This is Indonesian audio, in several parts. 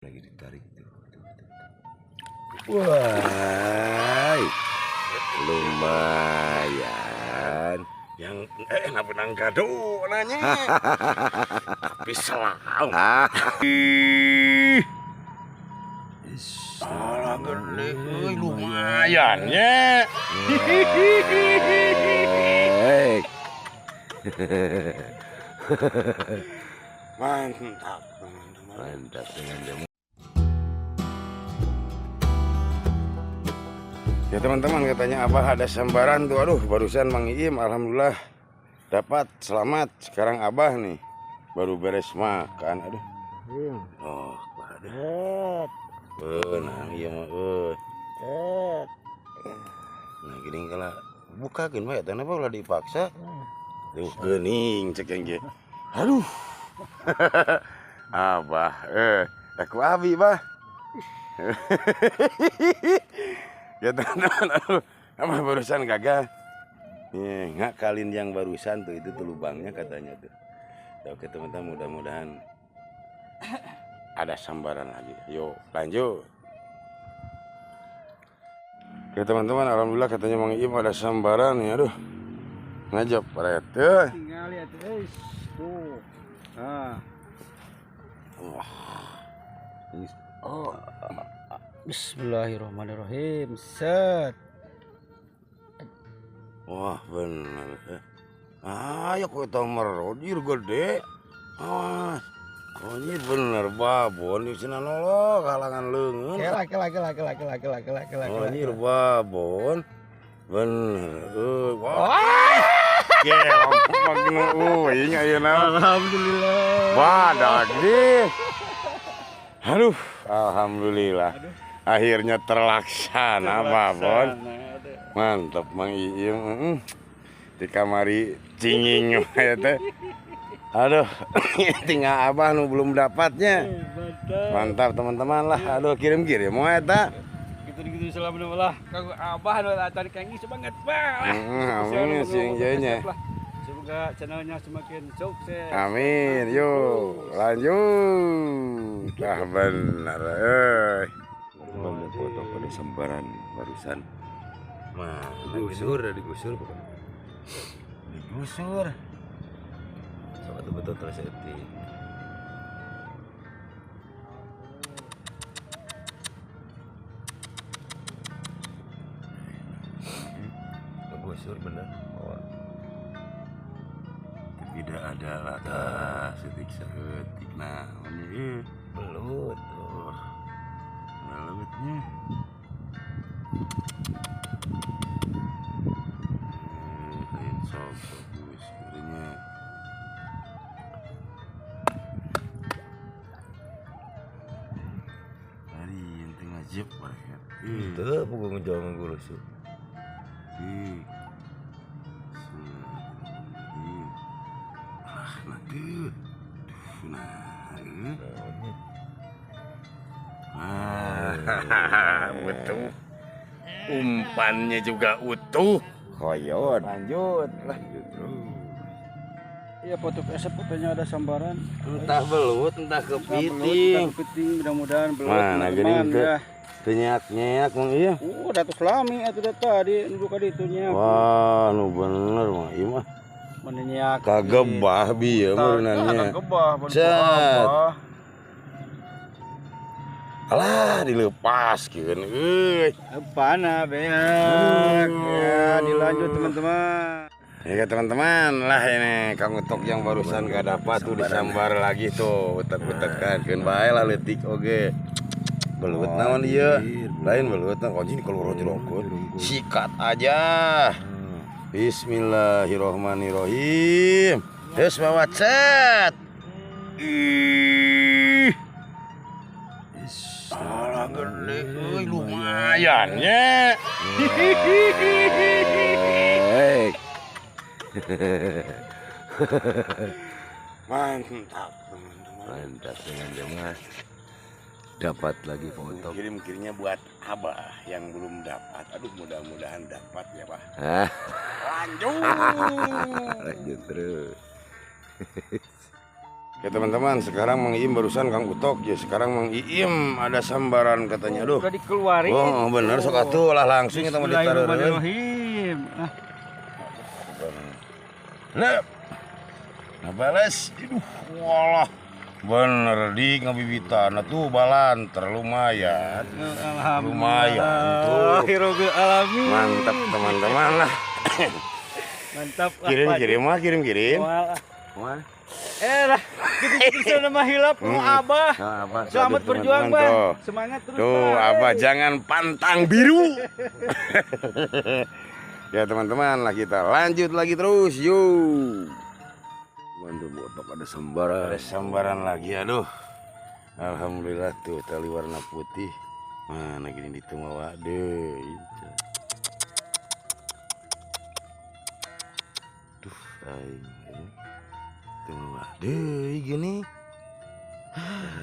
Lagi ditarik tuh. Wah, lumayan. Yang benang gado nanya. Tapi selang. Alah gede, lumayan ya. Mantap, teman-teman. Mantap dengan jamu. Ya teman-teman, katanya Abah ada sambaran tuh. Aduh, barusan Mang Iim alhamdulillah dapat, selamat. Sekarang Abah nih baru beres makan. Aduh. Oh, ada. Nah, iya mah nah gini kalau bukakeun bae teh napa ulah dipaksa. Tuh geuning cek yang ge. Aduh. Abah, aku abi, Bah. Ya teman-teman, aduh, apa barusan gagal. Ngakalin yang barusan tuh, itu tuh lubangnya katanya tuh. Ya, oke teman-teman, mudah-mudahan ada sambaran lagi. Yuk lanjut. Oke teman-teman, alhamdulillah katanya Mang Iim ada sambaran ya. Aduh, ngajak paret. Tinggal lihat tuh. Nah. Oh, Bismillahirrahmanirrahim. Set. wah bener. Ayo kau merojir gede. Awas. Oh ini bener babon di sini nolok halangan leungeun. Kela. Oh ini babon. Bener. Wah. Ya, makin ini ayeuna. Alhamdulillah. Badak deh. Aduh, alhamdulillah. Akhirnya terlaksana babon. Mantap Mang Iim. Di kamari cinging ya teh. Aduh, tinggal Abah nu belum dapatnya. Mantap teman-teman lah. Aduh, kirim-kirim mau eta. Gitu selama lah. Kang Abah nu tadi kangi semangat Pak. Amin sing jeunya. Semoga channelnya semakin sukses. Amin. Yuk, lanjut. Ah benar Mau foto pada sambaran barusan. Mah, Digusur, digusur bukan? digusur. So betul-betul terseti. Digusur bener. Oh. Tidak ada lata setik-setik. Nah, ini Belut. oh, belutnya. Sok gusirnya. Hari yang tengah jep banget. Itu pukul ngejauh ngurus. Ah, nanti. Betul. Umpannya juga utuh. Koyon. Lanjut. Iya fotonya ada sambaran. Entah belut, entah kepiting. Kepiting mudah-mudahan belut. Mana gini ya. Nyak Mang Iim. Datus lami itu tadi nunjuk di itunya. Wah, nu bener Mang Iim mah. Menenyak. Kagebah bieu meunannya. Kagebah, Cet. Alah dilepaskeun euy. Pana beak. Ya, dilanjut teman-teman. Ya teman-teman lah ini Kang Utok yang barusan gak dapat tuh disambar lagi tuh utek-utekan keun bae lah leutik oge. Belut naon ieu? Lain belut naon ini kalau rojrokeun. Sikat aja. Bismillahirrahmanirrahim. Geus bawa cet. Alah gede euy lumayan ya. Mantap teman-teman. Mantap dengan jamu. Dapat lagi foto. Kirim-kirimnya buat Abah yang belum dapat. Aduh, mudah-mudahan dapat ya, Pak. Lanjut. Lanjut terus. Oke teman-teman, sekarang Mang Iim barusan Kang Utok ya. Sekarang Mang Iim ada sambaran katanya. Aduh. Udah dikeluarin. Oh bener sok atuh lah langsung kita mau ditaruh. Bismillahirrahmanirrahim. Nah. Nah bales. Aduh, walah. Bener di ngabibitan tuh balanter lumayan. Lumayan tuh. Alhamdulillah alamin. Mantap teman-teman lah. Mantap. Kirim. Wah. Lah, gitu nama hilap Abah. Selamat berjuang, Bang. Semangat terus. Tuh, Abah jangan pantang biru. Ya, teman-teman, lah kita lanjut lagi terus. Yuk. Bandung botok ada sambaran. Ada sambaran lagi, aduh. Alhamdulillah tuh tali warna putih. Mana gini di tengah waduh. Duh, aing. Waduh, gini.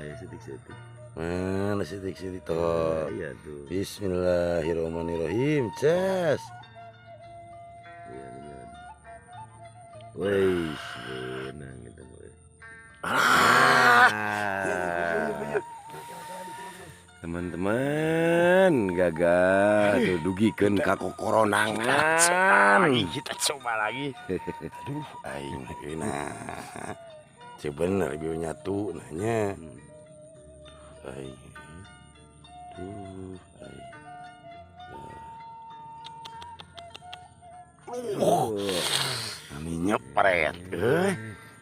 Ya setik-setik. Mana setik-setik toh. Iya tuh. Bismillahirrahmanirrahim. Cas. Iya benar. Wih, benang gitu boy. Teman-teman, gagal tuh dugikeun ka kokoronangan. Kita coba lagi. Aduh, aing nah. Ceu bener bieu nyatu nanya. Aing. Tuh, aing. Ini nyepret,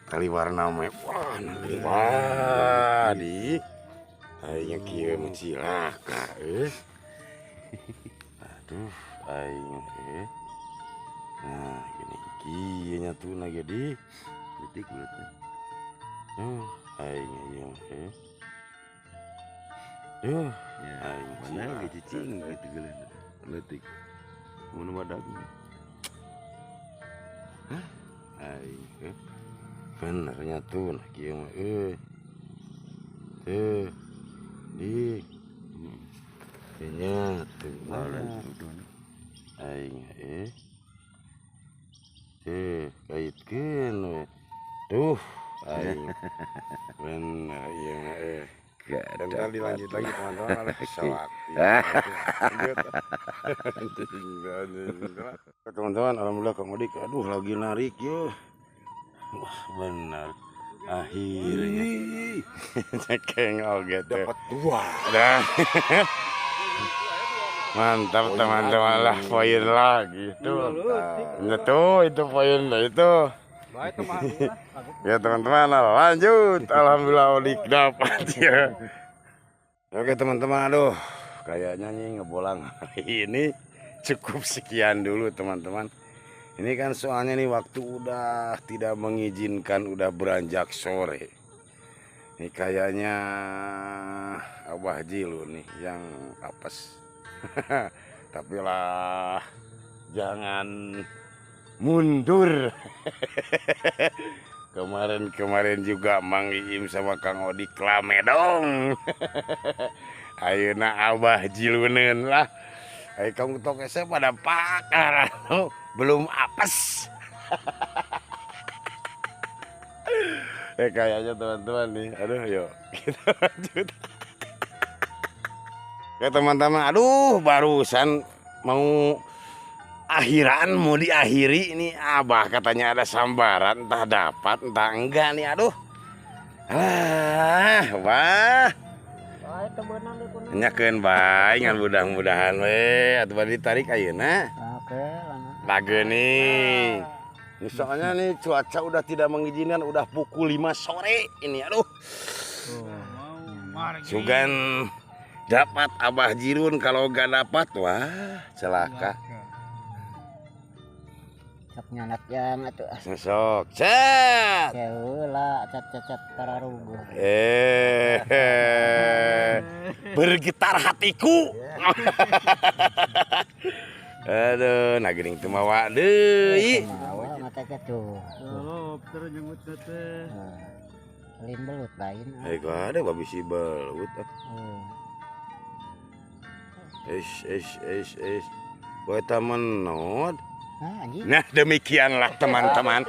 tali warna mewah, wah, di. Aing kieu mah cilaka, Aduh, aing Nah, gini kieu nyatuna ge di. Detik bulatnya. Aing ieu Ya, aing mana lagi cicing gitu geuleuh. Detik. Mun madag. Aing bener nyatuna kieu mah di nyatu aing kaitkeun we tuh aing bener ieu dan tadi lanjut lagi teman-teman teman-teman alhamdulillah Kang Odik aduh lagi narik ya wah benar akhirnya cekeng oge teh dapat dua dah mantap teman-teman lah poin lagi tuh itu poin lah itu ya teman-teman lanjut alhamdulillah Odik dapat ya oke teman-teman aduh kayaknya nih ngebolang hari ini cukup sekian dulu teman-teman. Ini kan soalnya nih waktu udah tidak mengizinkan, udah beranjak sore. Ini kayaknya Abah Jilu nih yang apes. Tapi lah jangan mundur. Kemarin juga Mang Iim sama Kang Odik lame dong. Ayeuna Abah Jiluneun lah. Ayo kamu tokesnya pada pakar, belum apes. Kayaknya teman-teman nih, aduh yuk kita lanjut. Ya teman-teman, aduh barusan mau akhiran mau diakhiri ini Abah katanya ada sambaran, entah dapat entah enggak nih, aduh. Wah. Nyakeun bae ngan mudah-mudahan we atuh bade ditarik ayeuna. Oke, Lage nih. Ini soalnya nih cuaca udah tidak mengizinkan udah pukul 5 sore ini aduh. Sugan dapat Abah Jirun kalau gak dapat wah celaka. Sok nyanak jang atuh. Sok cet. Heula cat-cat kararugo. Bergetar hatiku. Aduh, nah geuning teu mawa deui. Mawa mata tuh. Oh, terus nyebut teh. Lin belut lain. Ai ka ada babi si belut. Boy taman nod. Nah demikianlah teman-teman.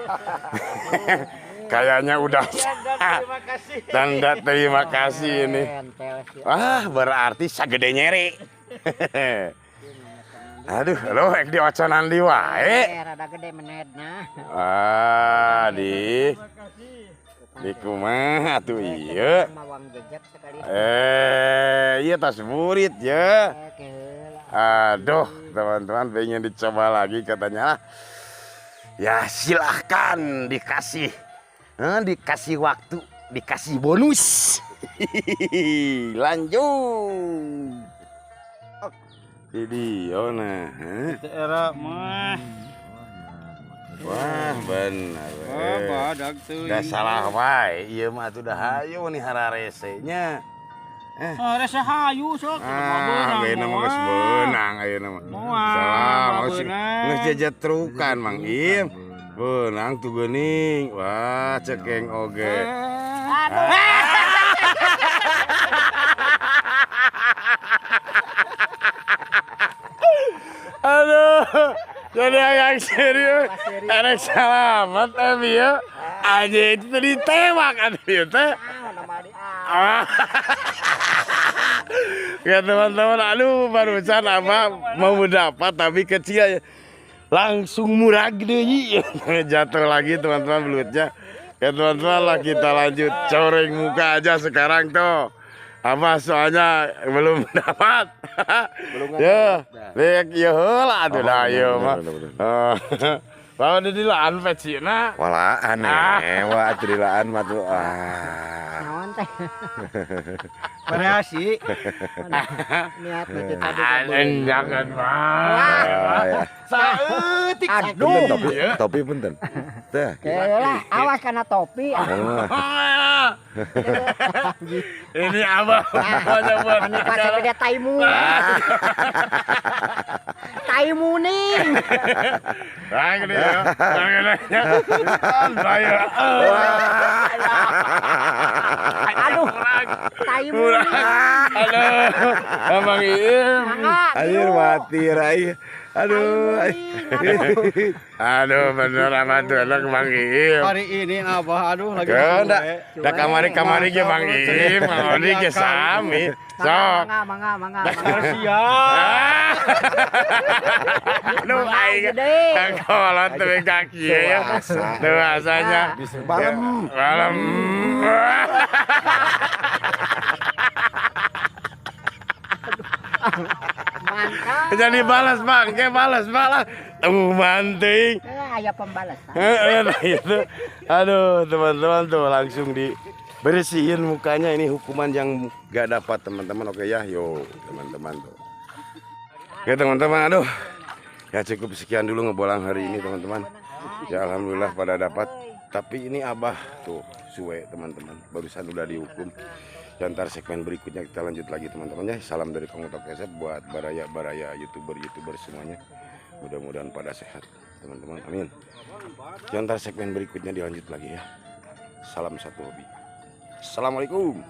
kayaknya udah Terima kasih. tanda terima kasih ini. Entel sih. Berarti sagede nyeri. Aduh, lo ek dioconan di wae. Rada gede menedna. Di kumaha atuh ieu? Mawang jejak sekali. Iya tas murid ya. Keula. Aduh, teman-teman pengen dicoba lagi katanya lah. Ya silahkan dikasih waktu, dikasih bonus. Lanjut. Video nah. Era mah. Wah benar. Badag tuh. Udah salah wae, ieu mah atuh dah hayu nih hararesenya. Rasa hayu sok. Ayeuna mah geus beunang ayeuna mah. Salah, geus jajetrukan Mang Im. Beunang tuh geuning. Wah, cekeng oge. Aduh, jadi agak serius. Enak selamat ya. Aja itu ditembak atuh ieu teh. Ya teman-teman, aduh barusan apa mau dapat tapi kecil langsung murah gede jatuh lagi teman-teman belutnya. Ya teman-teman lah kita lanjut coreng muka aja sekarang tuh. Apa soalnya belum dapat. Ya, lihat ya heula atuh dah ieu mah. Bawa di dilaan pecina. Wala aneh, wah dilaan mah tuh. Naon teh? Variasi. Niat nanti tadi. Jangan mah. Saeutik Punten topi punten. Teh. Keula, awas kana topi. Ini abah pokoknya buat Pas gede taimu. Taimuning. gede ya. Saya. Aduh. Taimuning. Aduh. Emang Im. Anjir mati rai. Aduh. Aduh bener amat tuh anak Mang Im. Hari ini abah aduh lagi. Da kamari-kamari ge Mang Im, Mang Odi ge sami. Sok. Mangga. Siap. Aduh aing kolot teh kaki ya. Tuh rasanya. Malam. Mantap. Jadi balas Bang, balas. Manting. Aya pembalasan. Nah itu. Aduh teman-teman tuh langsung dibersihin mukanya. Ini hukuman yang gak dapat teman-teman. Oke ya, yo teman-teman tuh. Oke teman-teman, aduh. Ya cukup sekian dulu ngebolang hari ini teman-teman. Ya alhamdulillah pada dapat. Tapi ini abah tuh suwe teman-teman. Barusan udah dihukum. Ya, ntar segmen berikutnya kita lanjut lagi teman-teman ya. Salam dari Kang Utok Kesep buat baraya youtuber semuanya. Mudah-mudahan pada sehat teman-teman, amin. Ya, ntar segmen berikutnya dilanjut lagi ya. Salam satu hobi. Assalamualaikum.